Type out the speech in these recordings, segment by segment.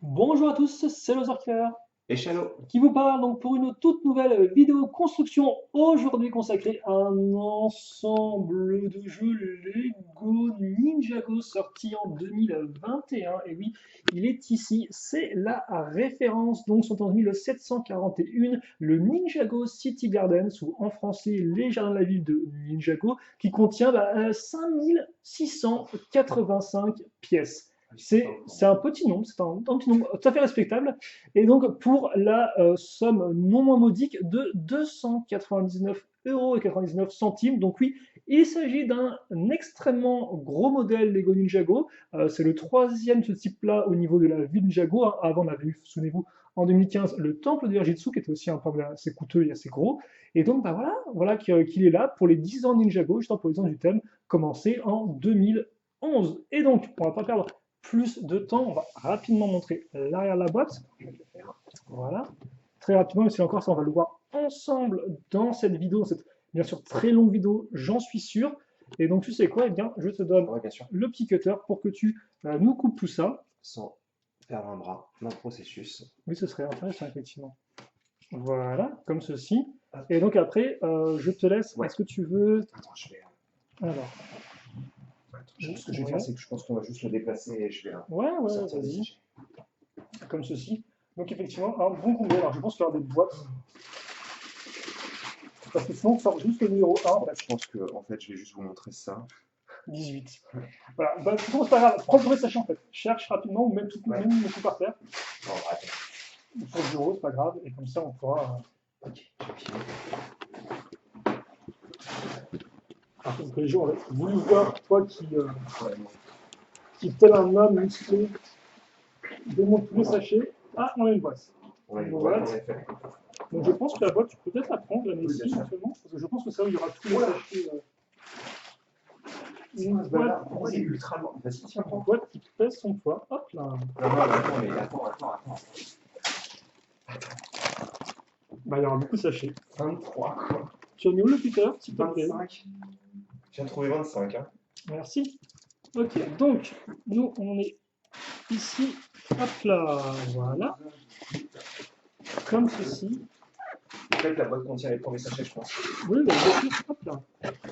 Bonjour à tous, c'est Lozarker Et Shadow. qui vous parle donc pour une toute nouvelle vidéo construction aujourd'hui consacrée à un ensemble de jeux Lego Ninjago sorti en 2021. Et oui, il est ici, c'est la référence, donc sont en 1741, le Ninjago City Gardens, ou en français les jardins de la ville de Ninjago, qui contient 5685 pièces. C'est un petit nombre, c'est un petit nombre tout à fait respectable. Et donc, pour la somme non moins modique de 299,99 €. Donc oui, il s'agit d'un extrêmement gros modèle Lego Ninjago. C'est le troisième de ce type-là au niveau de la ville Ninjago, hein. Avant, on avait eu, souvenez-vous, en 2015, le temple de Verjitsu, qui était aussi un temple assez coûteux et assez gros. Et donc, voilà qu'il est là pour les 10 ans de Ninjago, justement pour les ans du thème, commencé en 2011. Et donc, on ne va pas perdre plus de temps, on va rapidement montrer l'arrière de la boîte. Voilà, très rapidement, mais c'est encore ça, on va le voir ensemble dans cette vidéo, cette bien sûr très longue vidéo, j'en suis sûr. Et donc tu sais quoi, eh bien je te donne Ouais, bien sûr. le petit cutter pour que tu nous coupes tout ça. Sans perdre un bras dans le processus. Oui, ce serait intéressant effectivement. Voilà, comme ceci. Et donc après, je te laisse, Ouais. est-ce que tu veux... Attends, je vais. Alors, Ce que je vais faire, c'est que je pense qu'on va juste le déplacer et je vais ouais, sortir des vas-y, sachets. comme ceci. Donc effectivement, un bon combo. Alors je pense qu'il y aura des boîtes. Parce que sinon, on sort juste le numéro 1, en fait. Je pense que en fait, je vais juste vous montrer ça. 18. Voilà, bah, de toute façon, c'est pas grave, prends le premier sachet en fait. Cherche rapidement ou même tout, Ouais. même tout par terre. Non, attends. Sur le bureau, c'est pas grave, et comme ça on pourra. Ok, je vais filer. Donc les gens auraient voulu voir toi Ouais, non. qui tel un homme musclé, démonte tous les sachets. Ah, on a une boîte. On a une Bon, boîte, voilà. en effet. Donc je pense que la boîte, tu peux peut-être la prendre, la Oui, Messi, bien sûr. éventuellement, parce que je pense que ça, il y aura tous les sachets. C'est Une quoi ce bazar? boîte, Pourquoi c'est ultra lourd? Vas-y, tiens, une prends. boîte qui pèse son poids. Hop là. Non, non, attends, mais attends. Bah, il y aura beaucoup de sachets. 23, quoi. Tu as mis où le Peter, s'il te plaît? 25. J'ai trouvé 25, hein. Merci. Ok, donc, nous, on est ici, hop là, voilà, comme ceci. En fait, la boîte contient les premiers sachets, je pense. Oui, bah, bien sûr, hop là.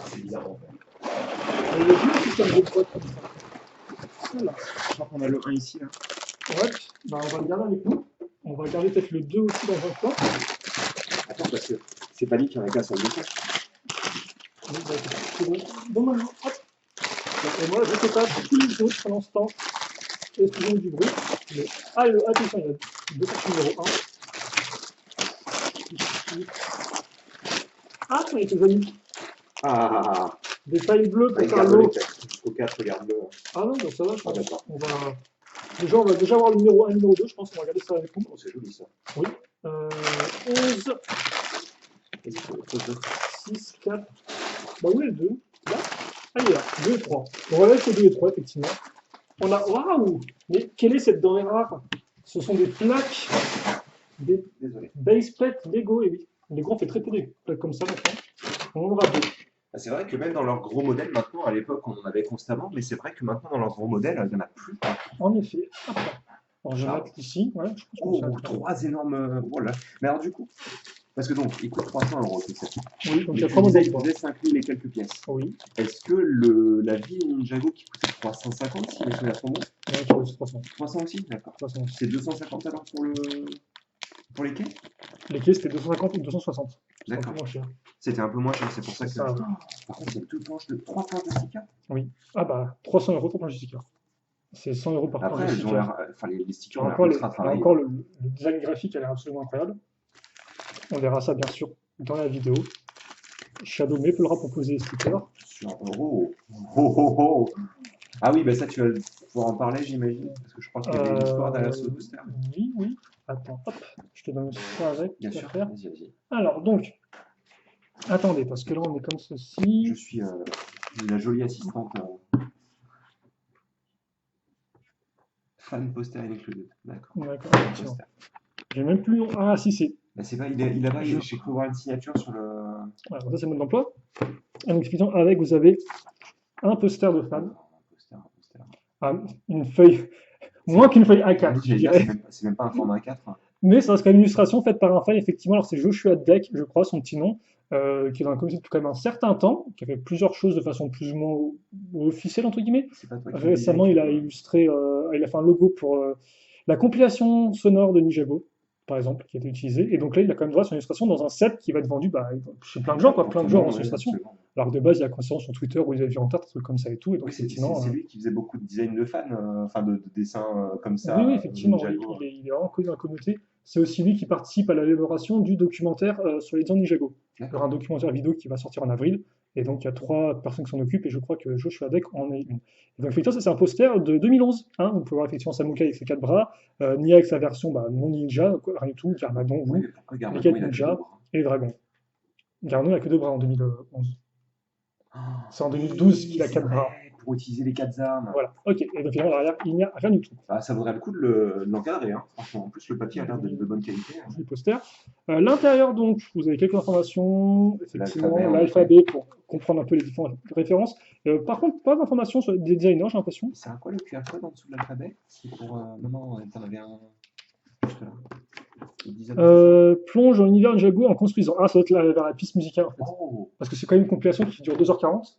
C'est bizarre, en fait. Et il y a deux systèmes de boîtes comme ça. Voilà. Je crois qu'on a le 1 ici, là. Ouais, bah, on va le garder avec nous. On va garder peut-être le 2 aussi dans un coin. Attends, parce que c'est pas dit qu'il y en a qu'un seul de ça. Oui, bah, c'est bon. Bon, maintenant, hop. Et moi, je sais pas tous les autres pendant ce temps. Excusez-moi du bruit. Mais, attention, il y a deux sachets numéro 1. Ah, on était amis. Ah, Des tailles bleues pour faire regarde l'eau. les 4. Jusqu'au 4, regarde-le. Ah non, bah, ça va, je Ah, pense. d'accord. On va déjà avoir le numéro 1 et le numéro 2, je pense qu'on va regarder ça avec nous. Oh, c'est joli, ça. Oui. 11, Vas-y, faut le 2. 6, 4. Bah oui, le 2. Là. Ah, il est là. 2 et 3. On va mettre le 2 et 3, effectivement. On a. Waouh! Mais quelle est cette denrée rare? Ce sont des plaques, des Désolé. baseplates Lego. Et oui, Lego, on fait très peu des plaques comme ça maintenant. On en aura deux. Ah, c'est vrai que même dans leurs gros modèles, maintenant, à l'époque, on en avait constamment, mais c'est vrai que maintenant, dans leurs gros modèles, il n'y en a plus. En effet. Hop là. Alors, je vais Ah. mettre ici. Ouais, je pense Oh, que ça va être- 3 énormes. Voilà. Mais alors, du coup, parce que donc, il coûte 300 € tout ça. Oui, donc il y Mais a tu trois disais, modèles. il faisait 5000 et quelques pièces. Oui. Est-ce que la vie Ninjago qui coûtait 350, si mes souvenirs sont bons? Ouais, c'est 300. 300 aussi? D'accord. 300. C'est 250 alors pour les quais? Les caisses, c'était 250 ou 260. C'est un peu D'accord. moins cher. C'était un peu moins cher, c'est pour ça que. C'est ça, ouais. Par contre, c'est 3 planches de Sika. Oui. Ah bah, 300 € pour planche de sticker. C'est 100 € par planche Après, de elles ont sticker. l'air. Enfin, les stickers ont l'air Encore, ultra travaillés. encore le design graphique a l'air absolument incroyable. On verra ça bien sûr dans la vidéo. Shadow May peut le proposer les stickers. Sur euros. Oh, oh, oh. Ah oui, bah ça, tu vas pouvoir en parler, j'imagine. Parce que je crois qu'il y avait une histoire derrière ce booster. Oui, oui. Attends, hop, je te donne ça avec. Bien sûr. Faire. Vas-y, vas-y. Alors, donc, attendez, parce que là, on est comme ceci. Je suis la jolie assistante. Fan poster included. D'accord. D'accord, Fan effectivement. poster. J'ai même plus le nom. Ah, si, c'est. Bah, c'est pas, il a pas, j'ai cru voir une signature sur le. Alors, ça, c'est le mode d'emploi. Et donc, effectivement, avec, vous avez un poster de fan. Un poster. Ah, une feuille. Moins qu'une feuille Oui, A4, je j'allais dire, dirais. c'est même pas un format A4. Mais ça reste quand même une illustration faite par un fan, effectivement. Alors, c'est Joshua Deck, je crois, son petit nom, qui est dans la communauté depuis quand même un certain temps, qui a fait plusieurs choses de façon plus ou moins officielle, entre guillemets. C'est pas toi qui me disais Récemment, que. il a illustré, il a fait un logo pour la compilation sonore de Ninjago, par exemple, qui a été utilisée. Et donc là, il a quand même droit à son illustration dans un set qui va être vendu bah, chez plein de gens, quoi, Pour plein tout de le gens ont monde, son oui, illustration. absolument. Alors que de base, il y a conscience sur Twitter où il a vu en tarte, des trucs comme ça et tout. Et donc, Oui, effectivement, c'est lui qui faisait beaucoup de design de fans, enfin de dessins comme oui, oui, ça, effectivement, oui, Ninjago. il est vraiment connu dans la communauté. C'est aussi lui qui participe à l'élaboration du documentaire sur les dents Ninjago. Il y aura D'accord. un documentaire vidéo qui va sortir en avril, et donc il y a 3 personnes qui s'en occupent, et je crois que Joshua Deck en est une. Et donc effectivement, ça c'est un poster de 2011, hein, on peut voir effectivement Samukai avec ses 4 bras, Nia avec sa version bah, non ninja, quoi, rien du tout, Garmadon, Oui, vous, mais pourquoi les Garmadon, 4 il a que deux ninjas, bras? et les dragons. Garmadon n'a que 2 bras en 2011. Ah, C'est en 2012 oui, qu'il a c'est 4 bras. vrai, pour utiliser les quatre armes. Voilà, ok, et donc finalement derrière, il n'y a rien du tout. Bah, ça vaudrait le coup de de l'encadrer, hein, franchement. En plus, le papier a l'air d'être de bonne qualité, hein. Les posters. L'intérieur, donc, vous avez quelques informations, L'alphabet, effectivement, en effet. l'alphabet pour comprendre un peu les différentes références. Par contre, pas d'informations sur des designers, j'ai l'impression. C'est un quoi le QR code en dessous de l'alphabet? C'est pour. Non, non, t'en avais un juste là. Ils disaient que c'est ça? Plonge dans l'univers Ninjago en construisant. Ah, ça doit être vers la piste musicale, en fait. Oh! Parce que c'est quand même une compilation qui dure 2h40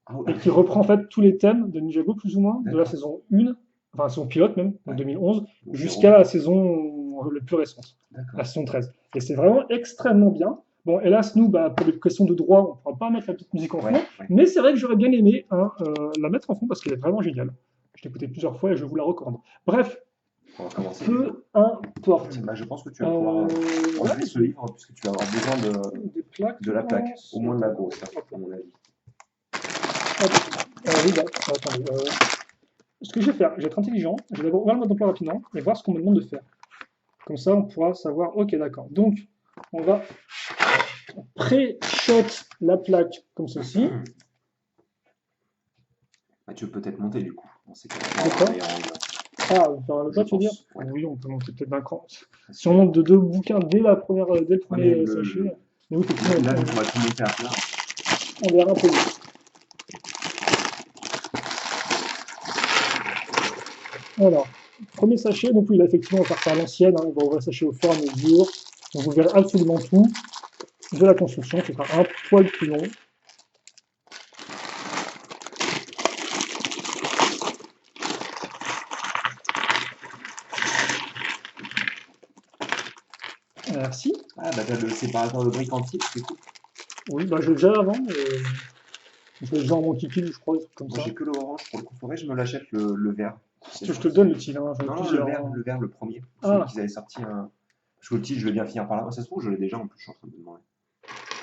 Ah, et ah qui oui, reprend en fait tous les thèmes de Ninjago, plus ou moins, de la d'accord. saison 1, enfin la saison pilote même, en Ouais. 2011, Donc, jusqu'à zéro. la saison la plus récente, la D'accord. saison 13. Et c'est vraiment extrêmement bien. Bon, hélas, nous, bah, pour des questions de droit, on ne pourra pas mettre la petite musique en fond, Ouais, ouais. mais c'est vrai que j'aurais bien aimé hein, la mettre en fond parce qu'elle est vraiment géniale. Je l'ai écoutée plusieurs fois et je vous la recommande. Bref, On va commencer du coup. peu importe. Bah, je pense que tu vas pouvoir enlever Ouais, ce livre puisque tu vas avoir besoin des plaques, de tu la plaque, penses. au moins de la grosse, hein, Hop à là. mon avis. Hop. Oui, bah, attendez. Ce que je vais faire, je vais être intelligent. Je vais d'abord ouvrir le mode d'emploi rapidement et voir ce qu'on me demande de faire. Comme ça, on pourra savoir. Ok, d'accord. Donc, on va pré-shot la plaque comme ceci. Bah, tu peux peut-être monter du coup. Dans ces cas-là, pour D'accord. avoir un meilleur angle, Ah, vers le je bas, tu veux dire? pense. Ouais. Oui, on peut monter peut-être d'un cran. Si on Facile. monte de 2 bouquins dès la première, dès le Ouais, premier mais sachet, mais oui, effectivement, là, vu qu'on va tout monter à plat. on verra un peu mieux. Alors, premier sachet, donc oui, là, effectivement, on va faire ça à l'ancienne, hein, on va ouvrir le sachet au fur et à mesure. Donc vous verrez absolument tout de la construction, qui sera un poil plus long. Merci. Ah, bah, t'as le séparateur de briques en type, c'est cool. Oui, bah, je l'ai déjà avant, je l'ai déjà en mon kiki, je crois, des trucs comme Moi, ça. j'ai que l'orange pour le coup. Faudrait que je me l'achète le vert. Si tu veux, je te le donne, le style, hein, j'en ai Non, non, plusieurs. le vert, le premier. Celui Ah, qu'ils avaient sorti. Parce que le titre, je vais bien finir par là. Ça se trouve, je l'ai déjà en plus, je suis en train de me demander.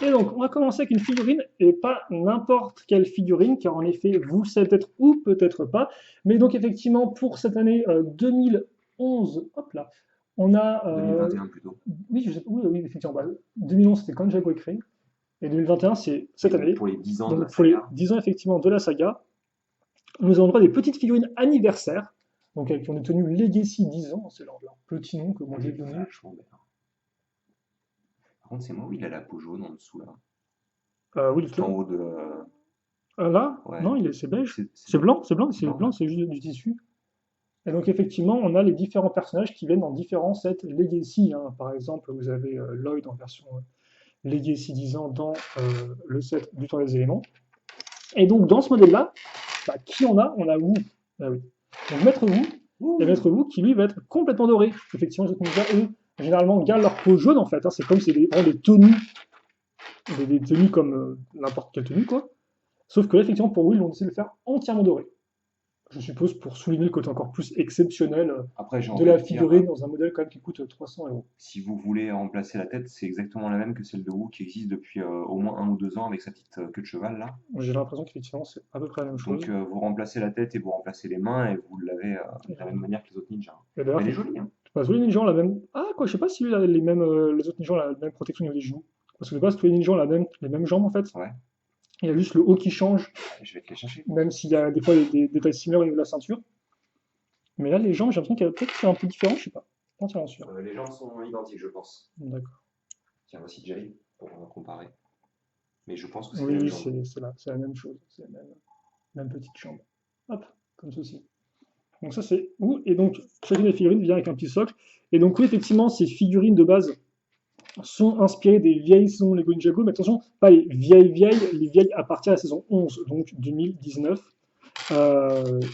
et donc, on va commencer avec une figurine, et pas n'importe quelle figurine, car en effet, vous le savez peut-être ou peut-être pas. Mais donc, effectivement, pour cette année 2011, hop là, on a. 2021 plutôt. Oui, je sais, oui, oui, effectivement, bah, 2011, c'était quand Jago est créé, et 2021, c'est Et cette donc, année. pour les 10 ans de la Donc, pour les saga, 10 ans, effectivement, de la saga, nous avons droit à des petites figurines anniversaires, donc qui ont tenu Legacy 10 ans, c'est leur petit nom que moi elle j'ai est donné. vachement belle. Par contre, c'est moi où il a la peau jaune en dessous là. Oui, Tout en haut de. là, Ouais. non, c'est beige. C'est C'est blanc, c'est blanc, blanc, ouais. c'est juste du tissu. Et donc effectivement, on a les différents personnages qui viennent dans différents sets Legacy, hein. Par exemple, vous avez Lloyd en version Legacy 10 ans dans le set du temps des éléments. Et donc dans ce modèle-là, bah, qui on a? On a Wu. Ah oui. Donc Maître Wu, et Ouh. Maître Wu qui lui va être complètement doré. Effectivement, les autres ninjas, eux, généralement gardent leur peau jaune en fait, hein. C'est comme c'est vraiment des tenues, des tenues comme n'importe quelle tenue, quoi. Sauf que là, effectivement, pour Will, on décide de le faire entièrement doré. Je suppose pour souligner le côté encore plus exceptionnel Après, j'ai de envie la de dire, figurine dans un modèle quand même qui coûte 300 €. si vous voulez remplacer la tête, c'est exactement la même que celle de Wu qui existe depuis au moins 1 ou 2 ans avec sa petite queue de cheval là. J'ai l'impression qu'effectivement, c'est à peu près la même Donc chose. vous remplacez la tête et vous remplacez les mains et vous l'avez de la même manière que les autres ninjas. Et d'ailleurs, Mais elle est jolie, hein. tous les ninjas ont la même. Ah, quoi, je sais pas si les mêmes, les autres ninjas ont la même protection au niveau des genoux. Parce que de base, tous les ninjas ont les mêmes jambes en fait. Ouais, Il y a juste le haut qui change, je vais te les chercher. même s'il y a des fois des détails similaires au niveau de la ceinture. Mais là, les jambes, j'ai l'impression qu'il y a peut-être que c'est un peu différent, je sais pas. Pas entièrement sûr. Les jambes sont identiques, je pense. D'accord. Tiens, voici Jerry pour comparer. Mais je pense que c'est les Oui, mêmes oui, jambes. c'est la même chose. C'est la même petite jambe. Hop, comme ceci. Donc ça c'est où? Et donc chacune des figurines vient avec un petit socle. Et donc oui, effectivement, ces figurines de base sont inspirées des vieilles saisons Lego Ninjago, mais attention, pas les vieilles à partir de la saison 11, donc 2019.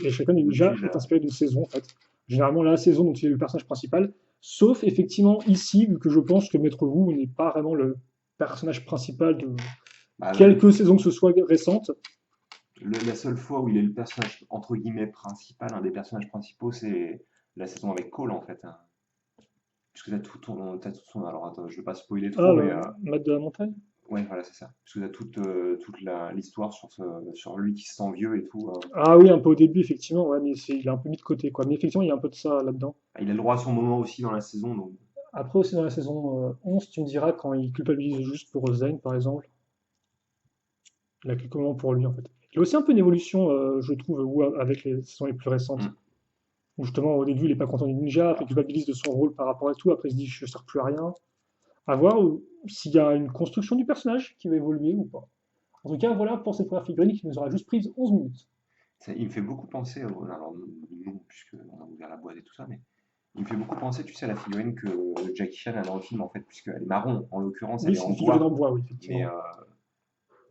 Et chacun des ninjas Depuis est là. inspiré d'une saison en fait. Généralement la saison dont il est le personnage principal, sauf effectivement ici, vu que je pense que Maître Wu n'est pas vraiment le personnage principal de Bah, quelques saisons que ce soit récentes. la seule fois où il est le personnage, entre guillemets, principal, un des personnages principaux, c'est la saison avec Cole, en fait, hein. Puisque t'as tout son... Alors, attends, je vais pas spoiler Ah, trop, mais... Maître de la montagne. ouais, voilà, c'est ça. Puisque t'as toute l'histoire sur lui qui se sent vieux et tout. Ah oui, un peu au début, effectivement, ouais, mais il est un peu mis de côté, quoi. Mais effectivement, il y a un peu de ça là-dedans. Il a le droit à son moment aussi dans la saison, donc... Après aussi dans la saison 11, tu me diras quand il culpabilise juste pour Zane, par exemple. Il a quelques moments pour lui, en fait. Il a aussi un peu une évolution, je trouve, avec les saisons les plus récentes. Hmm. Où justement, au début, il est pas content du ninja, après il culpabilise de son rôle par rapport à tout, après il se dit je ne sers plus à rien. À voir s'il y a une construction du personnage qui va évoluer ou pas. En tout cas, voilà pour cette première figurine qui nous aura juste prise 11 minutes. Il me fait beaucoup penser, alors nous, puisqu'on a ouvert la boîte et tout ça, mais il me fait beaucoup penser, tu sais, à la figurine que Jackie Chan a dans le film, en fait, puisqu'elle est marron, en l'occurrence, elle Oui, est c'est en une figurine en bois, bois, oui, mais effectivement.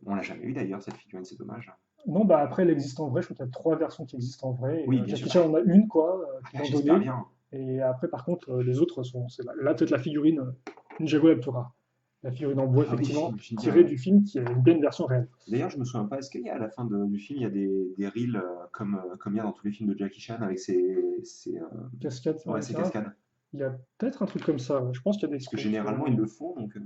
on l'a jamais eu d'ailleurs, cette figurine, c'est dommage. Non, bah après, elle existe en vrai. Je crois qu'il y a trois versions qui existent en vrai. Et Oui, bien Jackie sûr. Chan en a une, quoi, qu'ils Ah, ont j'espère donnée. bien. Et après, par contre, les autres sont. Là, peut-être la figurine Ninjago la plus rare. La figurine en bois, Ah oui, effectivement, j'imagine bien, tirée ouais. du film, qui est bien une version réelle. D'ailleurs, je me souviens pas, est-ce qu'il y a à la fin du film, il y a des reels comme il y a dans tous les films de Jackie Chan avec Cascade ouais, ses latérale. cascades? Il y a peut-être un truc comme ça. Ouais. Je pense qu'il y a des Parce que courtes. généralement, ils le font, donc...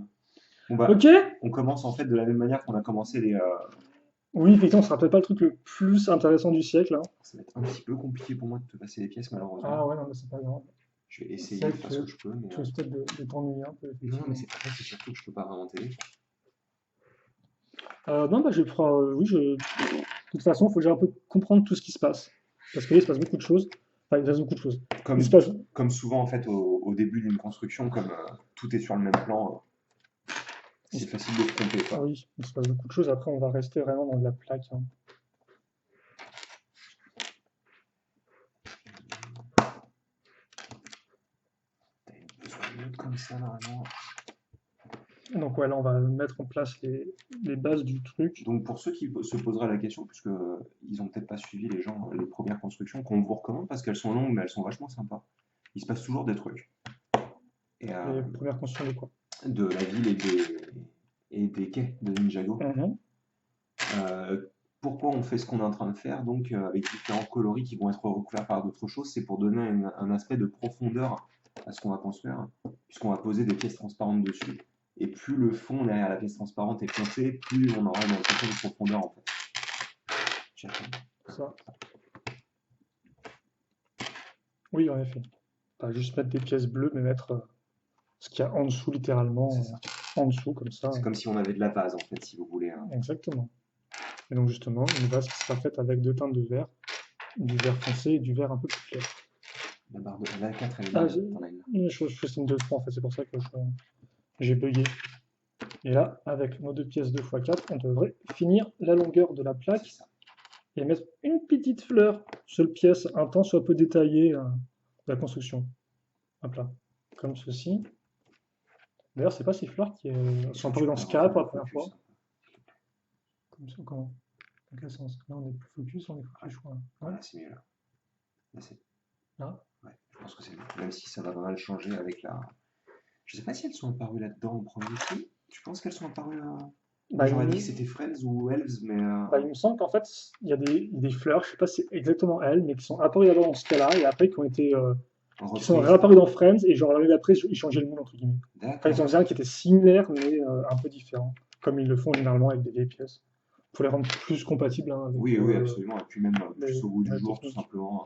Bon, bah, Ok! on commence en fait de la même manière qu'on a commencé les... Oui, effectivement, ce sera peut-être pas le truc le plus intéressant du siècle, hein. Ça va être un petit peu compliqué pour moi de te passer les pièces, Ah malheureusement. ouais, non, mais c'est pas grave. Je vais C'est essayer vrai de faire ce que que je peux, mais... tu risques peut-être de t'ennuyer un peu, non, mais effectivement. c'est pas ça, c'est surtout que je peux pas vraiment t'aider. Non, bah, je vais prendre. Oui, de toute façon, il faut déjà un peu comprendre tout ce qui se passe. Parce que là, il se passe beaucoup de choses. Enfin, il se passe beaucoup de choses. Il se Comme, passe. comme souvent, en fait, au début d'une construction, comme tout est sur le même plan, il c'est se- facile de se tromper, quoi. Oui, il se passe beaucoup de choses. Après, on va rester vraiment dans de la plaque, hein. T'as besoin d'une autre comme ça, normalement. Donc, ouais, là, on va mettre en place les bases du truc. Donc, pour ceux qui se poseraient la question, puisque ils ont peut-être pas suivi les gens, les premières constructions, qu'on vous recommande parce qu'elles sont longues, mais elles sont vachement sympas. Il se passe toujours des trucs. Et Les premières constructions de quoi? de la ville et des quais de Ninjago. Mhm. Euh, Pourquoi on fait ce qu'on est en train de faire, donc avec différents coloris qui vont être recouverts par d'autres choses, c'est pour donner un aspect de profondeur à ce qu'on va construire, puisqu'on va poser des pièces transparentes dessus. Et plus le fond derrière la pièce transparente est foncé, plus on aura une impression de profondeur en fait. J'attends. Ça. Oui, en effet. Pas juste mettre des pièces bleues, mais mettre ce qu'il y a en dessous, littéralement, C'est ça. en dessous, comme ça. C'est comme si on avait de la vase en fait, si vous voulez, hein. Exactement. Et donc, justement, une vase qui sera faite avec deux teintes de verre, du vert foncé et du vert un peu plus clair. La barre de la 4, elle est Ah, là, t'en as une. je fais une 2-3 en fait, c'est pour ça que j'ai bugué. Et là, avec nos deux pièces 2x4, on devrait finir la longueur de la C'est plaque ça. et mettre une petite fleur, seule pièce, un temps soit peu détaillé de la construction. Hop là, comme ceci. D'ailleurs, c'est pas ces fleurs qui Est-ce sont que tu apparues dans peux ce cas refaire pour le la première focus? fois. Comme ça, comment? Dans quel sens? Là, on est plus focus, on est focus, je crois. Ouais. Voilà, c'est mieux là. Là, c'est... Là. Ouais, je pense que c'est mieux. Même si ça va pas mal changer avec la... Je sais pas si elles sont apparues là-dedans en premier. Si. Tu penses qu'elles sont apparues moi, Bah, j'aurais dit que c'était Friends ou Elves, mais bah, il me semble qu'en fait, il y a des fleurs, je sais pas si c'est exactement elles, mais qui sont apparues d'abord dans ce cas-là, et après en qui sont reprise. réapparues dans Friends, et genre l'année d'après, ils changeaient le monde, entre guillemets. Enfin, ils en D'accord. faisaient un qui était similaire, mais un peu différent, comme ils le font généralement avec des vieilles pièces, pour les rendre plus compatibles hein, avec Oui, oui, absolument. Et puis même plus au goût du la jour, tout technique. simplement.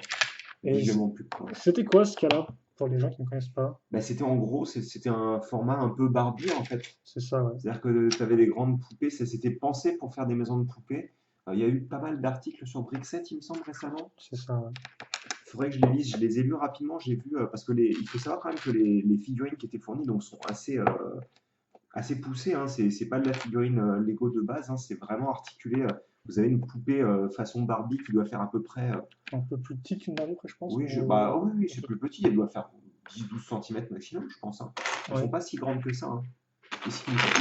Et Visuellement plus proche. c'était quoi ce cas-là, pour les gens qui ne connaissent pas? Bah, c'était en gros, c'était un format un peu Barbie en fait. C'est ça, ouais. C'est-à-dire que tu avais des grandes poupées, ça s'était pensé pour faire des maisons de poupées. Il y a eu pas mal d'articles sur Brixet, il me semble, récemment. C'est ça, ouais. Il faudrait que je les lise, je les ai lus rapidement, j'ai vu, parce que il faut savoir quand même que les figurines qui étaient fournies donc, sont assez poussées, hein. C'est pas de la figurine Lego de base, hein, c'est vraiment articulé. vous avez une poupée façon Barbie qui doit faire à peu près. Un peu plus petite qu'une Barbie, après, je pense. Oui, bah, oui, oui, c'est plus petit, elle doit faire 10-12 centimètres maximum, je pense, hein. Elles sont Ouais. pas si grandes que ça, hein. Et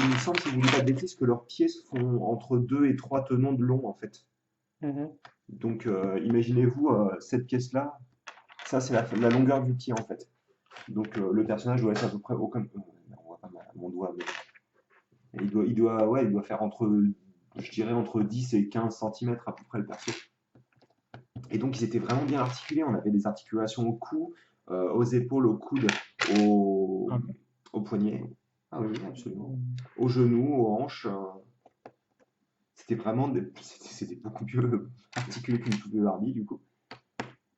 il me semble, si je ne dis pas de bêtises, que leurs pieds font entre 2 et 3 tenons de long, en fait. Mhm. Donc, imaginez-vous cette pièce-là, ça, c'est la longueur du pied, en fait. Donc, le personnage doit être à peu près. On voit pas mon doigt, mais ouais, il doit faire je dirais, entre 10 et 15 centimètres à peu près le perso. Et donc, ils étaient vraiment bien articulés. On avait des articulations au cou, aux épaules, au coude, au, Ah bon. au poignet. Ah oui, oui, absolument. Mhm. Aux genoux, aux hanches. C'était vraiment c'était beaucoup mieux articulé qu'une poupée Barbie, du coup.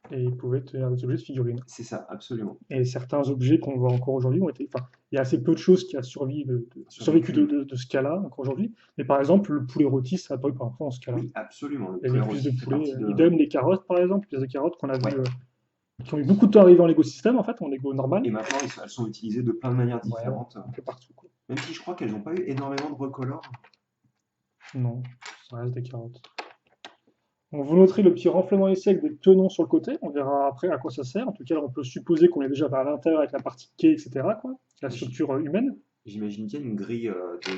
Et ils pouvaient tenir des objets de figurines. C'est ça, absolument. Et certains objets qu'on voit encore aujourd'hui ont été. Enfin, il y a assez peu de choses qui a survécu Survécu. de ce cas-là encore aujourd'hui. Mais par exemple, le poulet rôti, ça a pas eu par exemple dans ce cas-là. Oui, absolument. Le Et les poulet cuisses de rôti fait poulet, partie de. idem, les carottes par exemple, les pièces de carottes qu'on a vu, Ouais. qui ont eu beaucoup de temps à arriver en l'écosystème en fait, en Lego normal. Et maintenant, elles sont utilisées de plein de manières Ouais, différentes. un peu partout quoi. Même si je crois qu'elles n'ont pas eu énormément de recolores. Non, ça reste des carottes. Donc, vous noterez le petit renflement ici avec des tenons sur le côté. On verra après à quoi ça sert. En tout cas, là, on peut supposer qu'on est déjà vers l'intérieur avec la partie quai, etc., quoi, la J- structure humaine. J'imagine qu'il y a une grille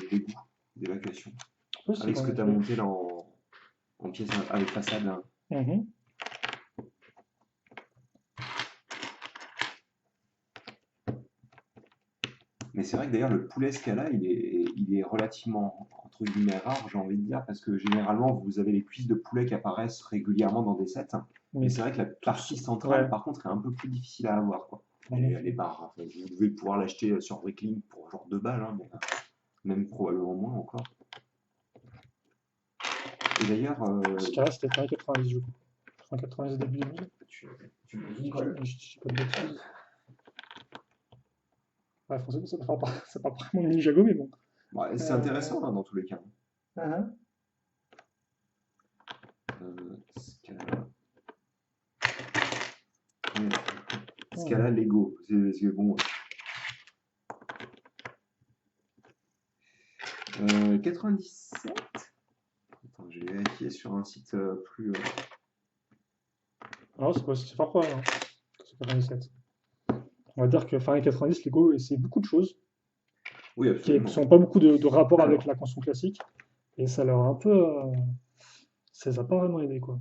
d'égout, d'évacuation. Avec Possible, ce en que tu as effet. monté là en pièce avec façade, là. Mhm. Mais c'est vrai que d'ailleurs, le poulet Scala, il est relativement, entre guillemets, rare, j'ai envie de dire, parce que généralement, vous avez les cuisses de poulet qui apparaissent régulièrement dans des sets. Mais Mais c'est vrai que la toutes. partie centrale, Ouais, par contre, est un peu plus difficile à avoir, quoi. en Elle est effet. barre. Enfin, vous devez pouvoir l'acheter sur Bricklink pour genre 2 balles, hein, mais même probablement moins encore. Et d'ailleurs, Ce cas-là, c'était fin 90, je crois. Fin 90, début 2000. tu, tu me Je rigoles. dis pas de bêtises. Ouais, français, ça parle pas vraiment de Ninjago, mais bon. Ouais, c'est Euh, intéressant hein, dans tous les cas. mhm. Scala. Ouais, Scala Mhm. Lego. C'est bon. 97? Attends, je vais vérifier sur un site plus. Alors, c'est pas probable, hein. C'est 97. On va dire que fin 90, Lego, c'est beaucoup de choses Oui, qui absolument. n'ont pas beaucoup de rapport avec Alors, la construction classique. Et ça leur a un peu. Ça les a pas vraiment aidé, quoi.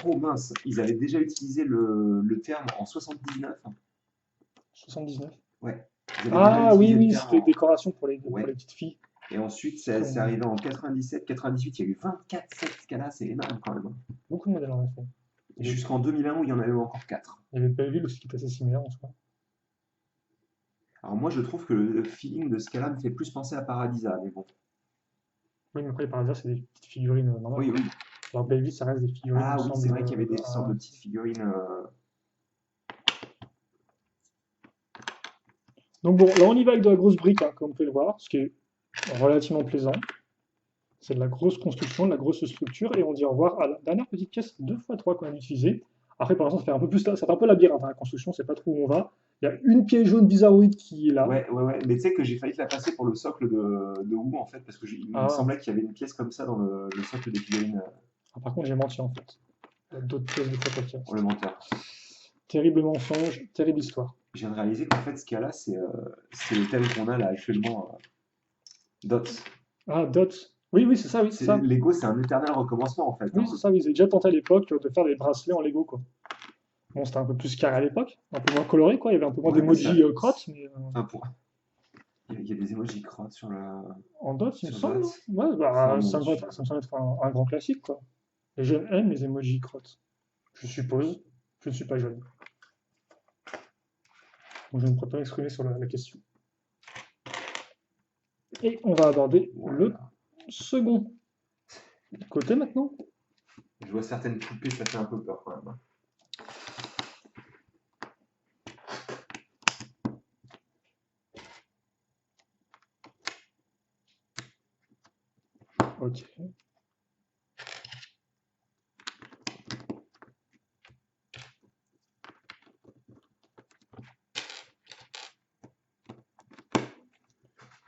oh mince, ils avaient déjà utilisé le terme en 79. 79. Ouais, ils avaient déjà Ah oui, utilisé le oui, terme c'était en. décoration pour les Ouais. petites filles. Et ensuite, Très c'est bon. arrivé en 97, 98, il y a eu 24 sets Scala, c'est énorme quand même, hein. Beaucoup de modèles en effet. Et Il y avait, jusqu'en 2001 où il y en avait encore 4. il y avait Belleville aussi qui était assez similaire en soi. Alors moi, je trouve que le feeling de Scala me fait plus penser à Paradisa, mais bon. Oui, mais après, par hasard, c'est des petites figurines normales, Oui, quoi. oui. Alors Belleville, ça reste des figurines, il me Ah oui, c'est semble, vrai qu'il y avait de des sortes de 1. petites figurines. Donc bon, là on y va avec de la grosse brique, hein, comme vous pouvez le voir, ce qui est relativement plaisant. C'est de la grosse construction, de la grosse structure, et on dit au revoir à la dernière petite pièce 2x3 qu'on a utilisée. Après, pour l'instant, ça fait un peu plus, ça fait un peu labyrinthe, hein, la construction, c'est pas trop où on va. Il y a une pièce jaune bizarroïde qui est là. Ouais, ouais, ouais. Mais tu sais que j'ai failli te la passer pour le socle de Wu, en fait, parce que il me Ah, semblait qu'il y avait une pièce comme ça dans le socle des figurines. ah, par contre, j'ai menti en fait. Il y a d'autres pièces de Oh, le podcast. menteur. Terrible mensonge, terrible histoire. Je viens de réaliser qu'en fait, ce qu'il y a là, c'est le thème qu'on a là actuellement. Dots. Ah, Dot. Oui, oui, c'est ça, oui, c'est ça. Lego, c'est un éternel recommencement, en fait, Oui, c'est hein. ça, oui, ils avaient déjà tenté à l'époque de faire des bracelets en Lego, quoi. Bon, c'était un peu plus carré à l'époque, un peu moins coloré, quoi. Il y avait un peu moins Ouais, d'emoji crottes, mais enfin, il y a des emojis crottes en Dot, il me sur semble, Dots. non. Ouais, Oh bah, mon Dieu. ça me semble être un grand classique, quoi. Les jeunes aiment les emojis crottes. Je suppose. Je ne suis pas jeune. Donc je ne pourrais pas m'exprimer sur la question. Et on va aborder le Voilà. second côté maintenant. Je vois certaines poupées, ça fait un peu peur quand même, hein. Ok.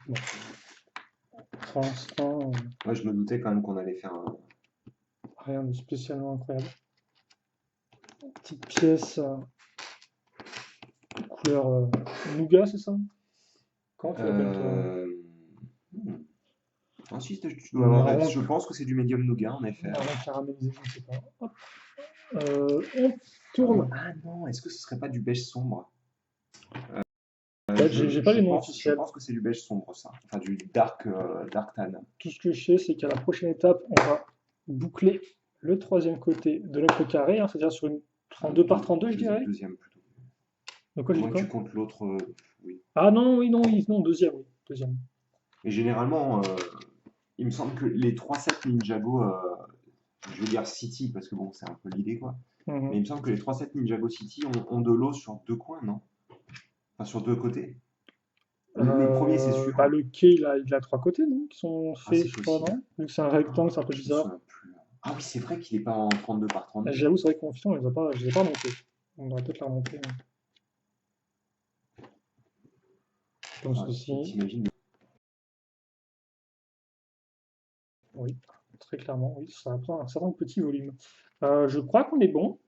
Bon. Pour l'instant, Ouais, je me doutais quand même qu'on allait faire rien de spécialement incroyable. Petite pièce couleur nougat, c'est ça? Comment tu l'appelles toi? hmm. Ah, si, tu dois avoir. Marron, Je pense que c'est du médium nougat, en effet. marron caramélisé, je ne sais pas. Hop. On Ah tourne. non, est-ce que ce serait pas du beige sombre? Peut-être, j'ai pas les noms Je officiels. pense que c'est du beige sombre, ça. Enfin, du dark tan. Tout ce que je sais, c'est qu'à la prochaine étape, on va boucler le troisième côté de notre carré, hein, c'est-à-dire sur une 32 par 32, je dirais. Deuxième plutôt. Donc quoi, À j'ai moins dit que quoi? tu comptes l'autre, oui. Ah non, oui, non, oui, non, deuxième, oui, deuxième. Et généralement, il me semble que les 3-7 Ninjago, je veux dire City, parce que bon, c'est un peu l'idée, quoi. Mais il me semble que les 3-7 Ninjago City ont de l'eau sur deux coins, non? Enfin, sur deux côtés. Les premiers, c'est sûr. Bah, le quai, il a trois côtés, non? Qui sont Ah, c'est faits, je crois, possible. non? Vu que c'est un rectangle, c'est un peu Je me bizarre. souviens plus. Ah oui, c'est vrai qu'il n'est pas en 32 par 32. J'avoue, c'est vrai qu'on on les a pas, je les ai pas remontés. On devrait peut-être les remonter, hein. Comme Ah, ceci. t'imagines? Oui, très clairement, oui, ça prend un certain petit volume. Je crois qu'on est bon.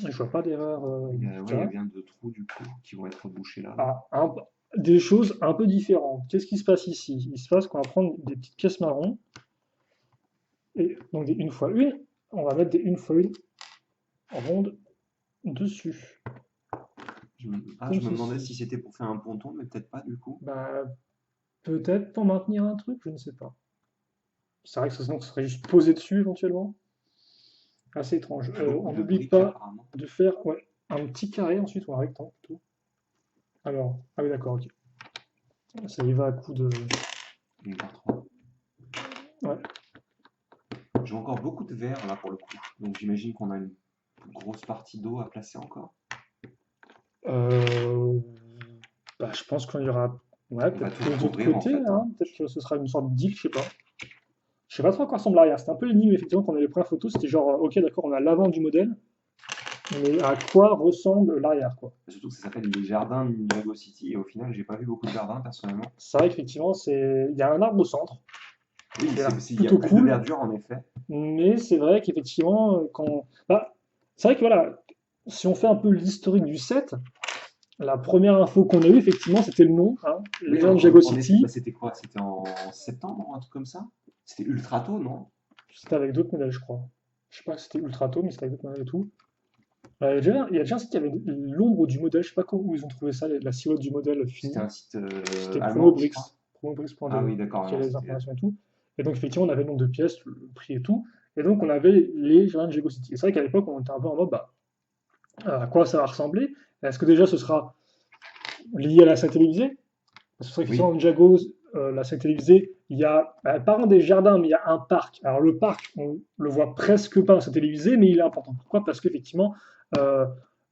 Je vois pas d'erreur Il y a là. bien deux trous, du coup, qui vont être bouchés là. Ah, des choses un peu différentes. Qu'est-ce qui se passe ici? Il se passe qu'on va prendre des petites pièces marron, et donc des une fois une, on va mettre des une fois une rondes dessus, Je comme me demandais si ceci. c'était pour faire un ponton, mais peut-être pas, du coup. Bah, peut-être pour maintenir un truc, je ne sais pas. C'est vrai que sinon, ce serait juste posé dessus éventuellement. Assez étrange. Beaucoup On de n'oublie briques, pas apparemment. de faire ouais, un petit carré ensuite, ou un rectangle plutôt. Alors, ah oui, d'accord, ok. Ça y va à coup de. Une par trois. Ouais. J'ai encore beaucoup de verre, là, pour le coup. Donc j'imagine qu'on a une grosse partie d'eau à placer encore. Euh, Bah, je pense qu'on y aura. Ouais, On va peut-être tout que de l'autre recouvrir, en côté, fait, hein. hein. Peut-être que ce sera une sorte d'île, je sais pas. Je sais pas trop à quoi ressemble l'arrière. C'était un peu l'énigme, effectivement, quand on a les premières photos. C'était genre, ok, d'accord, on a l'avant du modèle, mais à quoi ressemble l'arrière, quoi. Surtout que ça s'appelle les jardins de Ninjago City, et au final, j'ai pas vu beaucoup de jardins, personnellement. C'est vrai qu'effectivement, il y a un arbre au centre, Oui, qui a l'air il y a plutôt plus de cool, verdure, en effet. mais c'est vrai qu'effectivement, bah, c'est vrai que voilà, si on fait un peu l'historique du set, la première info qu'on a eue, effectivement, c'était le nom, hein, Oui, Legend of Jago en effet, bah, City. c'était quoi? C'était en septembre, un truc comme ça? C'était ultra tôt, non? C'était avec d'autres modèles, je crois. Je sais pas si c'était Ultrato, mais c'était avec d'autres modèles et tout. Il y a déjà un site qui avait l'ombre du modèle, je sais pas où ils ont trouvé ça, la silhouette du modèle C'était fini. un site C'était allemand, je crois. Ah promobrix.de, oui, d'accord, qui a non, les c'était. informations et tout. Et donc, effectivement, on avait le nombre de pièces, le prix et tout. Et donc, on avait les jardins de Jago City. Et c'est vrai qu'à l'époque, on était un peu en mode, bah, à quoi ça va ressembler? Est-ce que déjà ce sera lié à la scène télévisée? Parce que c'est vrai qu'effectivement, Oui, en Jago, la scène télévisée, il y a, pas vraiment des jardins, mais il y a un parc. Alors, le parc, on le voit presque pas dans scène télévisée, mais il est important. Pourquoi? Parce qu'effectivement, euh,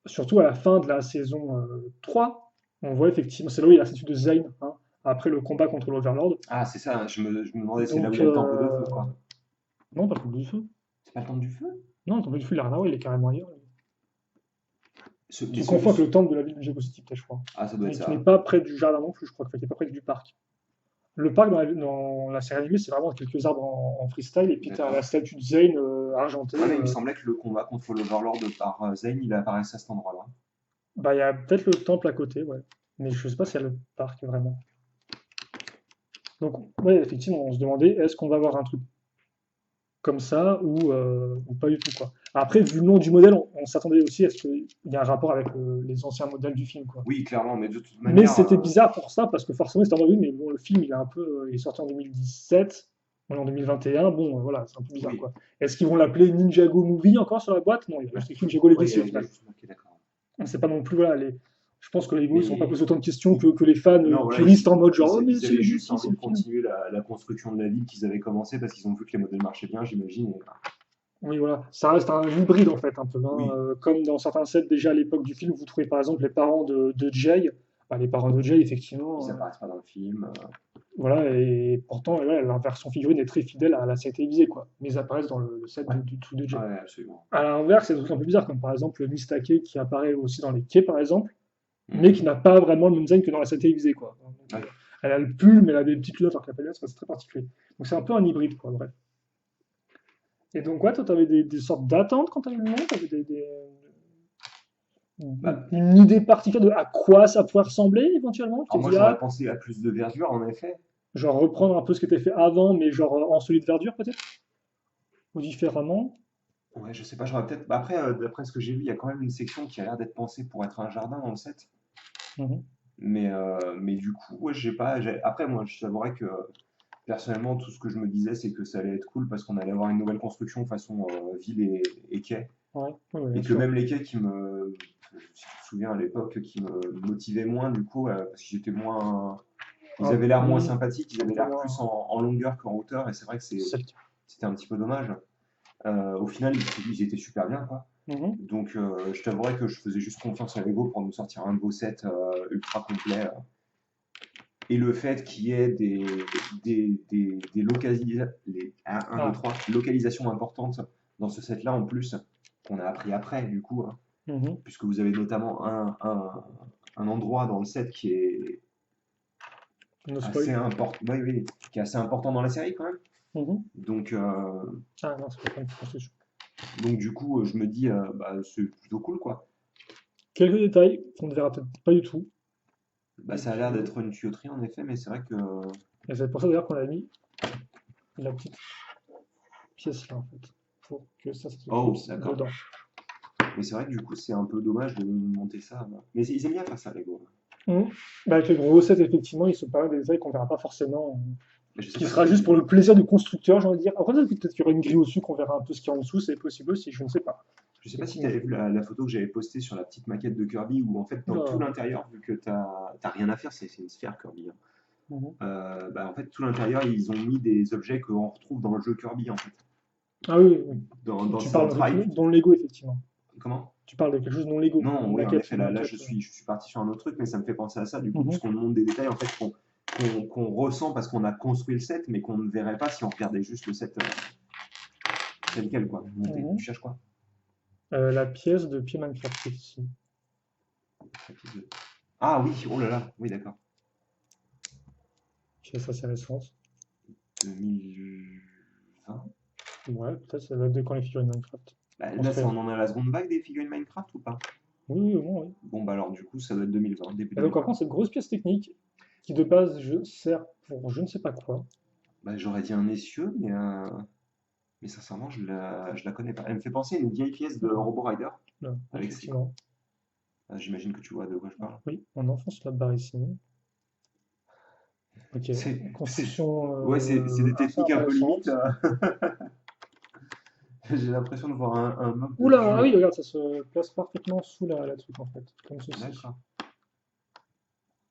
surtout à la fin de la saison 3, on voit effectivement, c'est là où il y a la statue de Zayn, hein, après le combat contre l'Overlord. ah, c'est ça, je me demandais, c'est là où il Donc, y a le temple de feu, quoi. non, pas le temple du feu. C'est pas le temple du feu? Non, le temple du feu, il a rien à voir, il est carrément ailleurs. Mais Tu confonds avec celui. le temple de la ville de Jago City, peut-être, je crois. Ah, ça doit être Mais qui n'est ça. pas près du jardin non plus, je crois, qui n'est pas près du parc. Le parc dans la série animée, c'est vraiment quelques arbres en freestyle, et puis tu as la D'accord. statue de Zayn argentée. Ah, mais il me semblait que le combat contre l'Overlord par Zayn, il apparaissait à cet endroit-là. Bah, il y a peut-être le temple à côté, ouais. Mais je sais pas s'il y a le parc vraiment. Donc, ouais, effectivement, on se demandait est-ce qu'on va avoir un truc comme ça ou pas du tout, quoi. Après, vu le nom du modèle, on s'attendait aussi à ce qu'il y ait un rapport avec les anciens modèles du film, quoi. Oui, clairement, mais de toute Mais manière, c'était bizarre pour ça, parce que forcément, c'était en mode, oui, mais bon, le film, il est un peu, il est sorti en 2017, on est en 2021, bon, voilà, c'est un peu bizarre, oui. quoi. Est-ce qu'ils vont l'appeler Ninjago Movie encore sur la boîte? Non, il y a juste écrit Ninjago Ouais, Legacy au il y a final. juste marqué, d'accord. On sait pas non plus, voilà, je pense que les Lego, ils ne sont pas Mais posé autant de questions que les fans non, voilà, puristes en mode genre, oh, mais ils c'est avaient juste Legacy, c'est envie le de film. continuer la construction de la ville qu'ils avaient commencé parce qu'ils ont vu que les modèles marchaient bien, j'imagine. Oui, voilà, ça reste un hybride en fait, un peu, hein. Oui, Comme dans certains sets déjà à l'époque du film, vous trouvez par exemple les parents de Jay. Bah, les parents de Jay, ils effectivement, apparaissent pas dans le film. voilà, et pourtant, ouais, leur version figurine est très fidèle à la série télévisée, quoi. Mais ils apparaissent dans le set Ouais, du truc de Jay. ouais, absolument. À l'inverse, c'est des trucs un peu bizarres, comme par exemple le Mistake qui apparaît aussi dans les quais, par exemple, mais Mhm. qui n'a pas vraiment le même design que dans la série télévisée, quoi. Donc, Ouais. Elle a le pull, mais elle a des petites culottes, alors que la palette, c'est très particulier. Donc c'est un peu un hybride, quoi, bref. Et donc, ouais, toi, t'avais des sortes d'attentes quand t'avais le nom, t'avais Bah, une idée particulière de à quoi ça pourrait ressembler, éventuellement? Tu alors t'es moi dit, j'aurais ah, pensé à plus de verdure en effet. genre reprendre un peu ce qui était fait avant, mais genre en solide verdure, peut-être? Ou différemment? Ouais, je sais pas, j'aurais peut-être. Bah, après, d'après ce que j'ai vu, il y a quand même une section qui a l'air d'être pensée pour être un jardin dans le set. Mhm. Mais du coup, ouais, j'ai pas. Après, moi, je t'avouerais que personnellement, tout ce que je me disais, c'est que ça allait être cool parce qu'on allait avoir une nouvelle construction façon ville et quai. Ouais, ouais, ouais, Et bien que sûr. même les quais si tu te souviens à l'époque, qui me motivaient moins, du coup, parce qu'ils étaient moins. Ils Un, avaient l'air moins hmm, sympathiques, ils un avaient peu l'air plus moins en longueur qu'en hauteur, et c'est vrai que celtique. c'était un petit peu dommage. Au final, ils étaient super bien, quoi. Mhm. Donc, je t'avouerais que je faisais juste confiance à Lego pour nous sortir un beau set ultra complet. Et le fait qu'il y ait un, deux, Ah. trois, localisations importantes dans ce set-là en plus, qu'on a appris après, du coup, hein, Mhm. puisque vous avez notamment un endroit dans le set qui est No assez spoil. important, oui, oui, qui est assez important dans la série quand même. Mhm. Donc, Ah non, c'est pas une construction. donc du coup, je me dis, bah, c'est plutôt cool, quoi. Quelques détails qu'on ne verra peut-être pas du tout. Bah, Et ça a l'air puis, d'être une tuyauterie en effet, mais c'est vrai que. et c'est pour ça d'ailleurs qu'on a mis la petite pièce là, en fait, pour que ça Oh, s'éclipse d'accord. dedans. Mais c'est vrai que du coup, c'est un peu dommage de monter ça. Mais ils aiment bien faire ça, Lego. Mhm. Bah, avec les gros sets, effectivement, ils se parlent des détails qu'on verra pas forcément. Mais je sais Qui pas si sera t'as juste vu. pour le plaisir du constructeur, j'ai envie de dire. Après, peut-être qu'il y aura une grille au-dessus qu'on verra un peu ce qu'il y a en dessous, c'est possible aussi, je ne sais pas. Je sais pas si tu Effectivement. avais vu la photo que j'avais postée sur la petite maquette de Kirby, où en fait, dans tout Oula. l'intérieur, vu que t'as rien à faire, c'est une sphère Kirby, hein. Mhm. Bah, en fait, tout l'intérieur, ils ont mis des objets qu'on retrouve dans le jeu Kirby, en fait. Ah oui, oui, oui. Dans Tu Season parles de quelque Tribe. chose non Lego, effectivement. Comment? Tu parles de quelque chose non Lego, Non, oui, en effet, une là maquette. je suis parti sur un autre truc, mais ça me fait penser à ça, du coup, Mhm. puisqu'on montre des détails, en fait, qu'on ressent parce qu'on a construit le set, mais qu'on ne verrait pas si on regardait juste le set tel quel, quoi, monté. Tu Mhm. cherches quoi? La pièce de pied Minecraft ici. Ah oui, oh là là, oui, d'accord. Pièce assez récente. 2020. Ouais, peut-être ça date de quand les figurines Minecraft. Bah, là, ça, Construire. on en est à la seconde vague des figurines Minecraft ou pas? Oui, oui, au moins, oui. Bon, bah alors, du coup, ça doit être 2020, début Et donc, par 2020. contre, cette grosse pièce technique, qui de base sert pour je ne sais pas quoi. Bah, j'aurais dit un essieu, mais sincèrement, je la connais pas. Elle me fait penser à une vieille pièce de Robo Rider, Là, avec ses... effectivement. Ah, j'imagine que tu vois de quoi je parle. Oui, on enfonce la barre ici. Ok. C'est- Construction Ouais, c'est des assez techniques un peu limites. intéressante. J'ai l'impression de voir un mob de Oula, ah jeu. oui, regarde, ça se place parfaitement sous la truc en fait, comme ceci. D'accord,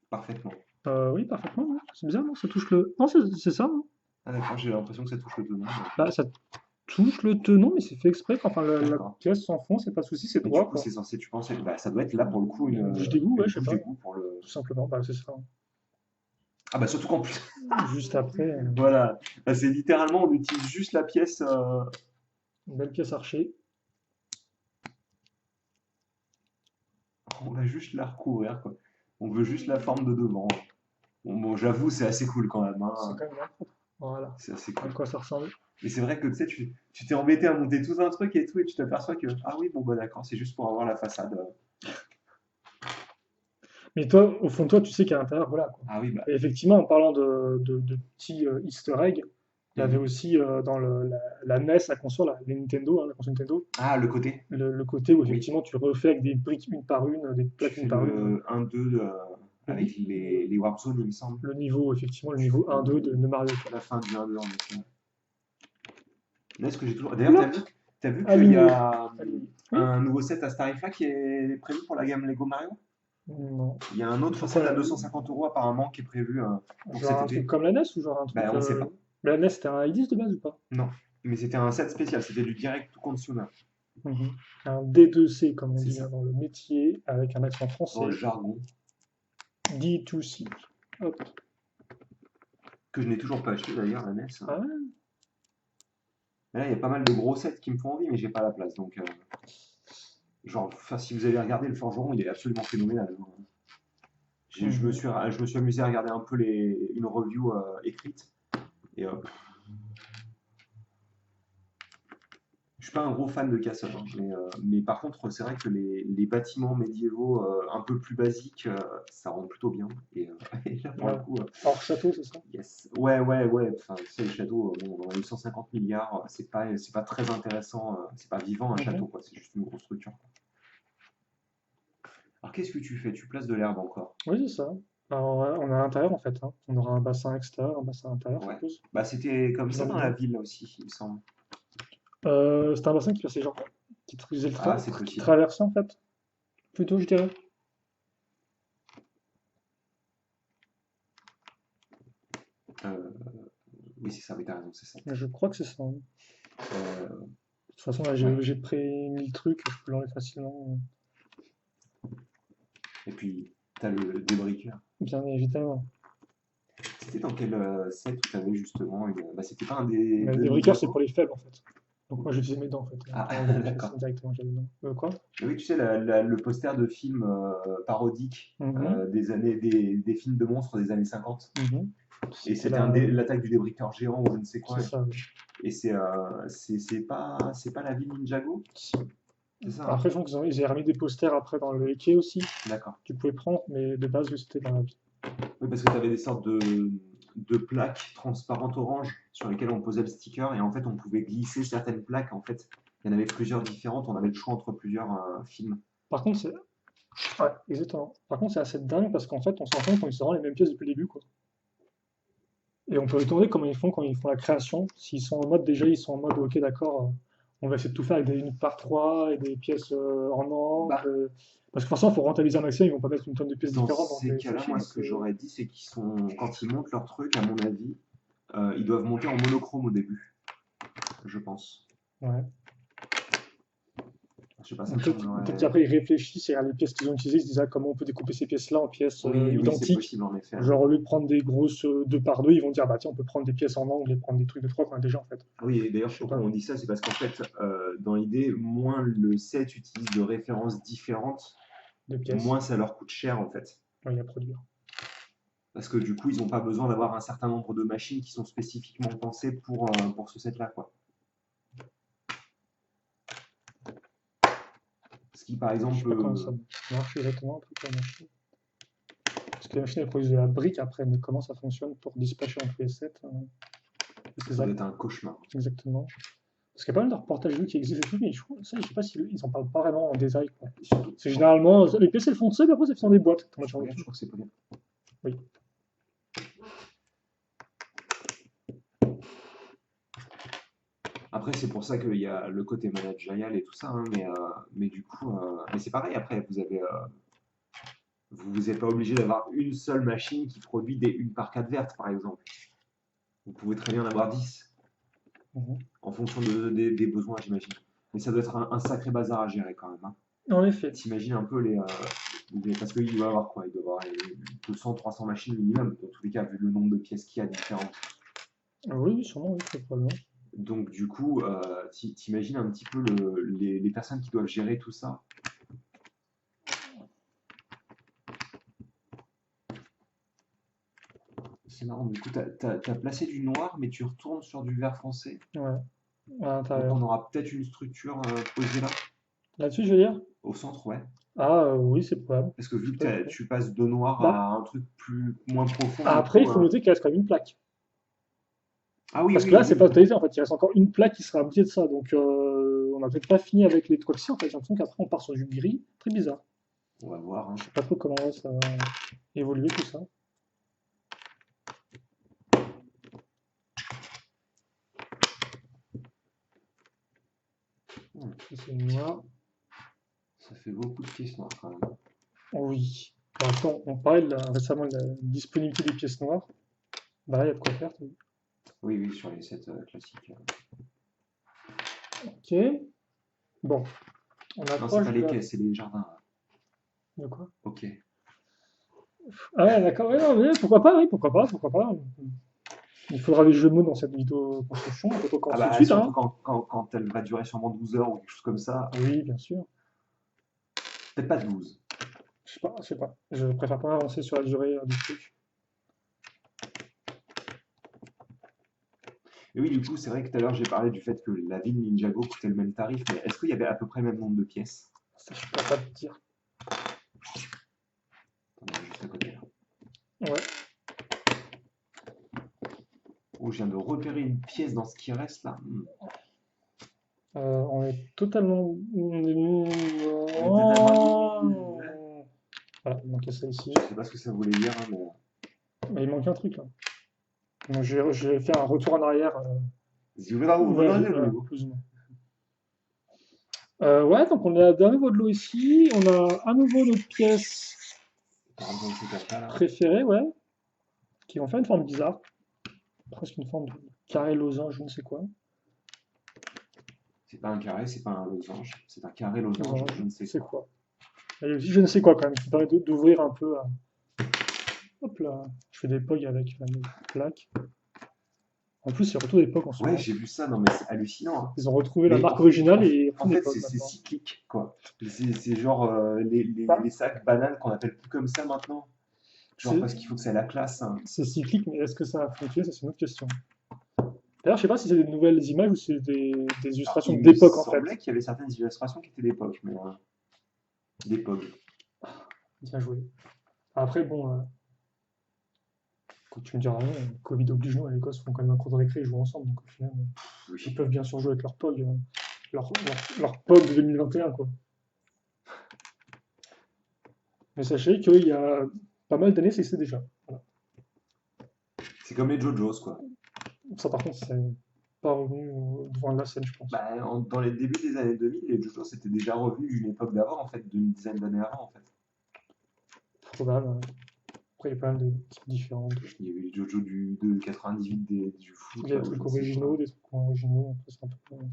parfaitement. Oui, parfaitement, ouais. C'est bizarre, non? Ça touche le. Non, c'est ça, non? Ah d'accord, j'ai l'impression que ça touche le tenant. Bah, ça touche le tenon, mais c'est fait exprès. Enfin, la D'accord. pièce s'enfonce, c'est pas de souci, c'est Mais du droit, coup, quoi. c'est censé, tu penses, bah, ça doit être là pour le coup Une bouche d'égout, ouais, une je sais bouche pas. d'égout pour le. Tout simplement, bah, c'est ça. Ah bah surtout qu'en plus, Juste après, voilà, bah, c'est littéralement, on utilise juste la pièce. une belle pièce archée. On va juste la recouvrir, quoi. On veut juste la forme de devant. Bon, j'avoue, c'est assez cool quand même, C'est hein. quand même bien propre. Voilà, C'est assez à cool. quoi ça ressemble. Mais c'est vrai que tu sais, tu t'es embêté à monter tout un truc et tout, et tu t'aperçois que, ah oui, bon, bah d'accord, c'est juste pour avoir la façade. Mais toi, au fond de toi, tu sais qu'à l'intérieur, voilà, quoi. Ah oui, bah. Et effectivement, en parlant de petits easter eggs, il y avait Mhm. aussi dans la NES, la console, la Nintendo, hein, la console Nintendo, Ah, le côté. le côté où Oui. effectivement tu refais avec des briques une par une, des Tu plaques fais une par une, le 1-2 le, avec ni- les Warp Zones, il me semble. le niveau, effectivement, le Tu niveau fais 1-2 de Mario la Kart. fin du 1-2 en effet. Là, ce que j'ai toujours. D'ailleurs, Hop, t'as vu qu'il y aligné. a Aligné. Oui? un nouveau set à ce tarif-là qui est prévu pour la gamme Lego Mario? Non. Il y a un Ils autre font quoi set à là? 250 € apparemment qui est prévu pour Genre cet un truc été. comme la NES ou genre un Bah, truc. on sait pas. Mais la NES c'était un i10 de base ou pas? Non. Mais c'était un set spécial, c'était du direct to consumer. Mhm. Un D2C comme on C'est dit ça. hein, dans le métier, avec un accent Dans le français. jargon. D2C. Hop. Que je n'ai toujours pas acheté d'ailleurs, la NES. Ah ouais. Mais là, il y a pas mal de gros sets qui me font envie, mais j'ai pas la place. Donc, genre, enfin, si vous avez regardé le forgeron, il est absolument phénoménal, hein. Mhm. Je me suis amusé à regarder un peu une review écrite. Et je suis pas un gros fan de Castle, hein, mais par contre, c'est vrai que les bâtiments médiévaux un peu plus basiques, ça rend plutôt bien. Et là, pour le Ouais. coup, Hors château, c'est ça? yes. Ouais, ouais, ouais. Enfin, tu sais, les châteaux, bon, on a eu 150 milliards, c'est pas très intéressant, c'est pas vivant un Mhm. château, quoi. C'est juste une grosse structure. Alors, qu'est-ce que tu fais? Tu places de l'herbe encore? Oui, c'est ça. Alors, ouais, on est à l'intérieur en fait, hein. On aura un bassin extérieur, un bassin intérieur, je Ouais. suppose. Bah, c'était comme ça dans la J'imagine. ville, là aussi, il me semble. C'était un bassin qui passait genre, faisait Ah, c'est qui possible. traversait en fait, plutôt, je dirais. Euh, oui, c'est ça, oui, t'as raison, c'est ça. Mais je crois que c'est ça, hein. Euh, De toute façon, là, ouais. j'ai pris 1000 trucs, je peux l'enlever facilement. Et puis, t'as le débriqueur. Bien évidemment. C'était dans quel set où t'avais justement une. Bah, c'était pas un Mais de les briqueurs, c'est pour Ninjago? les faibles en fait. Donc moi, j'utilisais mes dents en fait, Ah, pour enlever les pièces d'accord. directement. J'avais les dents. Quoi? Mais oui, tu sais, le poster de film parodique Mhm, des films de monstres des années 50. mhm. Et C'était c'était la... l'attaque du débriqueur géant ou je ne sais C'est quoi. ça, oui. Et c'est pas la ville Ninjago? Si. C'est ça, hein? Après, je pense qu'ils ont remis des posters après dans le Eke aussi. D'accord. Tu pouvais prendre, mais de base, oui, c'était dans la vie. Oui, parce que tu avais des sortes de plaques transparentes orange sur lesquelles on posait le sticker et en fait on pouvait glisser certaines plaques. En fait, il y en avait plusieurs différentes, on avait le choix entre plusieurs films. Par contre, c'est... Ouais, exactement. Par contre, c'est assez dingue parce qu'en fait, on se rend compte qu'on utilise vraiment les mêmes pièces depuis le début, quoi. Et on peut se demander comment ils font quand ils font la création. S'ils sont en mode, déjà, ils sont en mode, ok, d'accord, on va essayer de tout faire avec des unités par 3 et des pièces en encre. Bah, Parce que forcément, il faut rentabiliser un maximum, ils vont pas mettre une tonne de pièces dans différentes dans ces des cas-là, fichiers. moi Donc, ce que j'aurais dit, c'est qu'ils sont, quand ils montent leur truc, à mon avis, ils doivent monter en monochrome au début, je pense. ouais. Je sais pas, ça Ou me peut-être semblerait. qu'après, ils réfléchissent et à les pièces qu'ils ont utilisées, ils se disent ah, comment on peut découper ces pièces-là en pièces Oui, oui, c'est identiques. possible en effet, hein. Genre, au lieu de prendre des grosses 2 par 2 ils vont dire bah tiens, on peut prendre des pièces en angle et prendre des trucs de 3 qu'on a déjà en fait. Oui, et d'ailleurs, Je sais pourquoi pas. on dit ça, c'est parce qu'en fait, dans l'idée, moins le set utilise de références différentes, De pièces. moins ça leur coûte cher en fait. Oui, à produire. Parce que du coup, ils n'ont pas besoin d'avoir un certain nombre de machines qui sont spécifiquement pensées pour ce set-là, quoi. Ce qui, par Je sais exemple, pas comment ça marche exactement, un truc comme ça. Parce que les machines elles produisent de la brique après, mais comment ça fonctionne pour dispatcher entre les sets c'est ça ça doit être un cauchemar. exactement. Parce qu'il y a pas mal de reportages vidéo qui existent et tout, mais je sais pas s'ils en parlent pas vraiment en détail, quoi. Et surtout, C'est généralement les pièces elles font ça, mais après ça fait dans des boîtes. Comment tu regarde, je regardes? crois que c'est pas bien. Oui. Après, c'est pour ça qu'il y a le côté managérial et tout ça, hein, mais du coup, mais c'est pareil. Après, vous n'êtes pas obligé d'avoir une seule machine qui produit des 1 par 4 vertes, par exemple. Vous pouvez très bien en avoir 10 Mhm. en fonction des besoins, j'imagine. Mais ça doit être un sacré bazar à gérer quand même, hein. En effet. T'imagines un peu parce qu'il doit y avoir quoi? Il doit y avoir 200, 300 machines minimum, dans tous les cas, vu le nombre de pièces qu'il y a différentes. Oui, oui, sûrement, oui, très probablement. Donc, du coup, t'imagines un petit peu les personnes qui doivent gérer tout ça. C'est marrant, du coup, t'as placé du noir, mais tu retournes sur du vert foncé. Ouais, à Donc, on l'intérieur. aura peut-être une structure posée là, Là-dessus, je veux dire? au centre, ouais. Ah, oui, c'est probable. Parce que vu C'est que pas faux. tu passes de noir Bah, à un truc moins profond, du après, il coup. faut noter qu'il reste quand même une plaque. Ah oui, Parce que oui, là, c'est pas oui. totalisé, en fait. Il reste encore une plaque qui sera aboutie de ça. Donc, on n'a peut-être pas fini avec les trucs. Si, en fait, j'ai l'impression qu'après, on part sur du gris. Très bizarre. On va voir, hein. Je sais pas trop comment ça va évoluer tout ça. Hmm, Si c'est noir. ça fait beaucoup de pièces noires quand même. Oui. Pour l'instant, on parlait récemment de la disponibilité des pièces noires. Bah là, il y a de quoi faire. Oui, oui, sur les sets classiques. Ok. Bon, on Non, c'est pas approche de les la... caisses, c'est les jardins, là. De quoi? Ok. Ah ouais, d'accord. Ouais, non, mais pourquoi pas, oui, pourquoi pas, pourquoi pas. Il faudra des jeux de mots dans cette vidéo construction. On peut Ah commencer tout de bah suite, surtout hein. quand elle va durer sûrement 12 heures ou quelque chose comme ça. Oui, bien sûr. Peut-être pas 12. Je sais pas. Je préfère pas avancer sur la durée du truc. Et oui, du coup, c'est vrai que tout à l'heure, j'ai parlé du fait que la ville Ninjago coûtait le même tarif, mais est-ce qu'il y avait à peu près le même nombre de pièces? Ça, je peux pas te dire. Attendez, juste à côté là. Ouais. Oh, je viens de repérer une pièce dans ce qui reste là. On est totalement. On est totalement. Ouais. Voilà, il manquait ça ici. Je sais pas ce que ça voulait dire, hein, mais. Mais il manque un truc là. Donc, je vais faire un retour en arrière. Si vous voulez, Ouais, voilà, plus ou moins. Ouais, donc on est à d'un niveau de l'eau ici. On a à nouveau notre pièce Par exemple, ces quatre là. préférée, ouais, qui vont faire une forme bizarre. Presque une forme de carré losange, je ne sais quoi. C'est pas un carré, c'est pas un losange, c'est un carré losange, Losange, je ne sais c'est quoi. quoi? Il y a aussi je ne sais quoi quand même, qui permet d'ouvrir un peu. Hop là, je fais des pogs avec la plaque. En plus, c'est retour d'époque en ce Ouais, moment. j'ai vu ça, non mais c'est hallucinant, hein. Ils ont retrouvé la Mais marque originale en- et en font des fait, pogs c'est maintenant. cyclique, quoi. C'est genre Bah, les sacs bananes qu'on appelle plus comme ça maintenant. Genre c'est parce qu'il faut que ça ait la classe, hein. c'est cyclique, mais est-ce que ça a fonctionné? Ça, c'est une autre question. D'ailleurs, je sais pas si c'est des nouvelles images ou c'est des Alors, illustrations il me d'époque en fait. semblait qu'il y avait certaines illustrations qui étaient d'époque, mais d'époque. Bien joué. Après, bon, quand tu me diras, Covid oblige, nous, à l'école, font quand même un cours de récré, ils jouent ensemble. Donc, au final, ils Oui. peuvent bien sûr jouer avec leur POG, leur POG de 2021, quoi. Mais sachez qu'il y a pas mal d'années, c'est que c'est déjà. Voilà. C'est comme les JoJo's, quoi. Ça, par contre, c'est pas revenu devant la scène, je pense. Bah, dans les débuts des années 2000, les JoJo's étaient déjà revenus d'une époque d'avant, en fait, d'une dizaine d'années avant, en fait. Probable. Après, il y a pas mal de types différents. Il y avait les JoJo de 98 du Il foot, y a là, des ou je trucs ne sais originaux, quoi. des trucs moins originaux. Après, c'est un peu.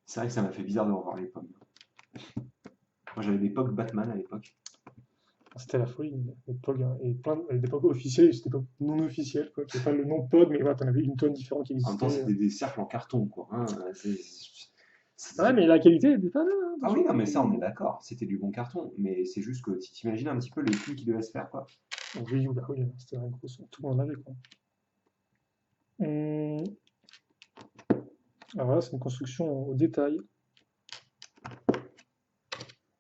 C'est vrai que ça m'a fait bizarre de revoir les pommes. Moi, j'avais des POG Batman à l'époque. C'était la folie, les POG, hein. Et plein des POG officiels et des POG non officiels, quoi. Qui n'avaient pas le nom POG, mais voilà, t'en avais une tonne différente qui En même temps, existait. c'était des cercles en carton, quoi, hein. Ouais, C'est- mais la qualité était pas là, hein, Ah oui, attention. non, mais ça, on est d'accord. C'était du bon carton. Mais c'est juste que tu t'imagines un petit peu les films qui devaient se faire, quoi. Oui, bah oui, c'était un gros. Tout le monde l'avait, quoi. Hum, alors voilà, c'est une construction au détail.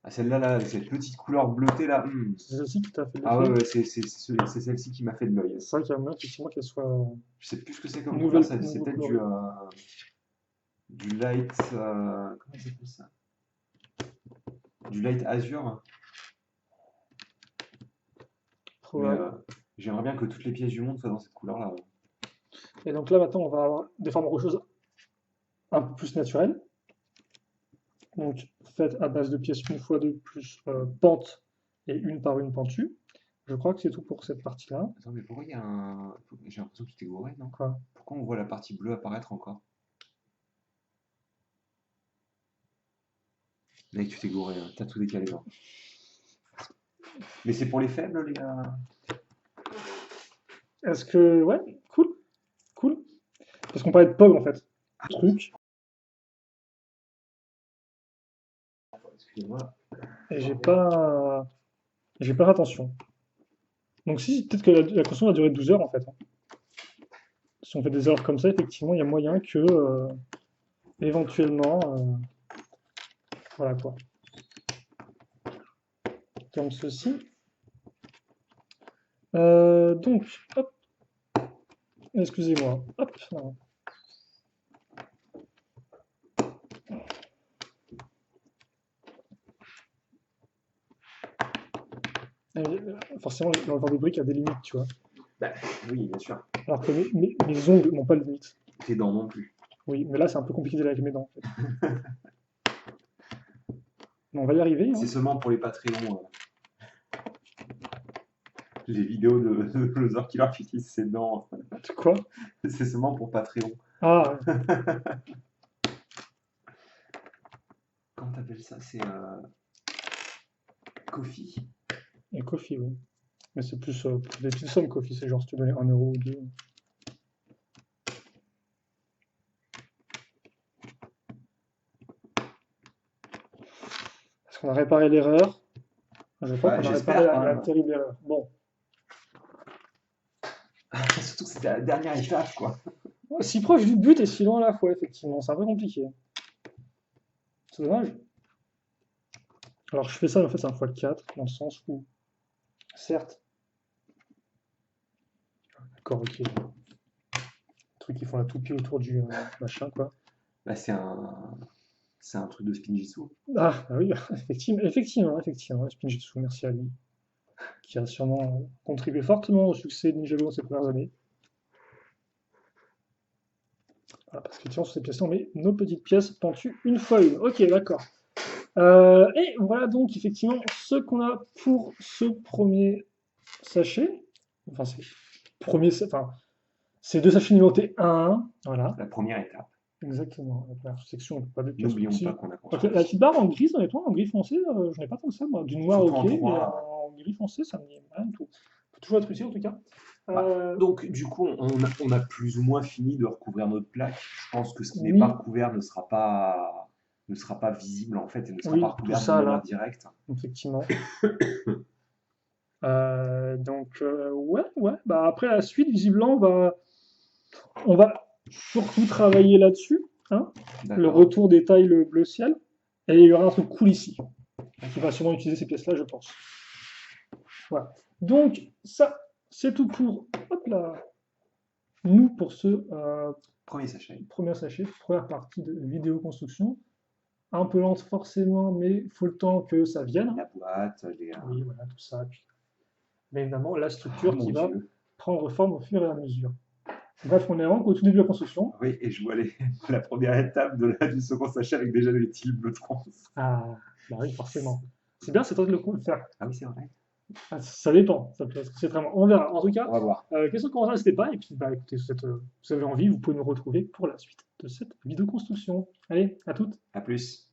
Ah, celle-là, là, cette petite couleur bleutée, là. C'est celle-ci qui t'a fait Ah ouais, l'effet. ouais, c'est celle-ci qui m'a fait de l'œil. C'est vrai qu'il y a moyen effectivement qu'elle soit Je sais plus ce que c'est comme couleur, nouvelle, c'est nouveau peut-être colorée. du light. Comment ça s'appelle ça? Du light azur. Mais Probable. j'aimerais bien que toutes les pièces du monde soient dans cette couleur-là. Et donc là, maintenant, on va avoir des formes rocheuses un peu plus naturelles. Donc, faites à base de pièces une fois de plus pente et une par une pentue. Je crois que c'est tout pour cette partie-là. Attends, mais pourquoi il y a un. J'ai l'impression que tu t'es gouré, non? Quoi. Pourquoi on voit la partie bleue apparaître encore? Mec, tu t'es gouré, hein. T'as tout décalé, là. Mais c'est pour les faibles, les gars. Est-ce que. Ouais, cool, cool. Parce qu'on parlait de POG en fait. Truc. Excusez-moi. Et j'ai pas fait attention. Donc si, peut-être que la construction va durer 12 heures en fait, hein. Si on fait des erreurs comme ça, effectivement, il y a moyen que éventuellement, voilà quoi. Comme ceci. Donc, hop, excusez-moi, hop. Non. Forcément, l'envers de briques a des limites, tu vois. Bah, oui, bien sûr. Alors que mes ongles n'ont pas de limite. Tes dents non plus. Oui, mais là, c'est un peu compliqué d'aller avec mes dents, en fait. Mais on va y arriver, hein. C'est seulement pour les Patreons. Les vidéos de Loser Killer qui utilisent ses dents. Quoi? C'est seulement pour Patreon. Ah, ouais. Comment t'appelles ça? C'est Kofi. Et Kofi, oui. Mais c'est plus pour des petites sommes, Kofi. C'est genre si tu donnais 1 € ou 2. Est-ce qu'on a réparé l'erreur? Je crois Bah, qu'on a j'espère réparé quand la même. terrible erreur. Bon, Surtout que c'était la dernière étape, quoi. si proche du but et si loin à la fois, effectivement, c'est un peu compliqué. C'est dommage. Alors je fais ça, en fait, c'est un x4, dans le sens où, certes, d'accord, ok, trucs qui font la toupie autour du machin, quoi. Là, c'est un truc de Spinjitzu. Ah, bah oui, effectivement, Spinjitzu, merci à lui, qui a sûrement contribué fortement au succès de Ninjago dans ces premières années. Voilà, parce qu'effectivement, sur ces pièces-là, on met nos petites pièces pentues une fois une. Ok, d'accord. Et voilà donc effectivement ce qu'on a pour ce premier sachet. Enfin, enfin, c'est deux sachets numérotés 1 à 1. Voilà, La première étape. exactement. La première section, pas de pièces. N'oublions pas Si. qu'on a Ok, la construit. petite barre en grise, honnêtement, en gris foncé, je n'ai pas tant que ça, moi. Du noir, Surtout ok, en mais 3. en gris foncé, ça me dit rien du tout. Faut toujours être utile en tout cas. Bah, Euh, donc, du coup, on a plus ou moins fini de recouvrir notre plaque. Je pense que ce qui n'est pas oui, recouvert ne sera pas visible, en fait, et ne sera pas oui, tout recouvert d'une ça manière là, directe. effectivement. Ouais. Bah, après, la suite, visiblement, on va surtout travailler là-dessus, hein, le D'accord. retour des tailles le bleu ciel. Et il y aura un truc cool ici, qui va sûrement utiliser ces pièces-là, je pense. Voilà. Donc, ça, c'est tout pour, hop là, nous, pour ce Premier sachet. premier sachet, première partie de vidéo construction. Un peu lente forcément, mais il faut le temps que ça vienne, hein. La boîte, Oui, voilà, tout ça. Puis, bien évidemment, la Oh structure mon qui va Dieu. prendre forme au fur et à mesure. Bref, on est vraiment au tout début de la construction. Oui, et je vois la première étape du second sachet avec déjà des tiles bleu trans. Ah, bah oui, forcément. C'est bien, c'est toi de le faire. Ah oui, c'est vrai. Ah, ça dépend, ça peut être c'est vraiment. On verra. En tout cas, On va voir. question de commentaire, n'hésitez pas. Et puis, bah écoutez, si vous avez envie, vous pouvez nous retrouver pour la suite de cette vidéo construction. Allez, à toutes. À plus.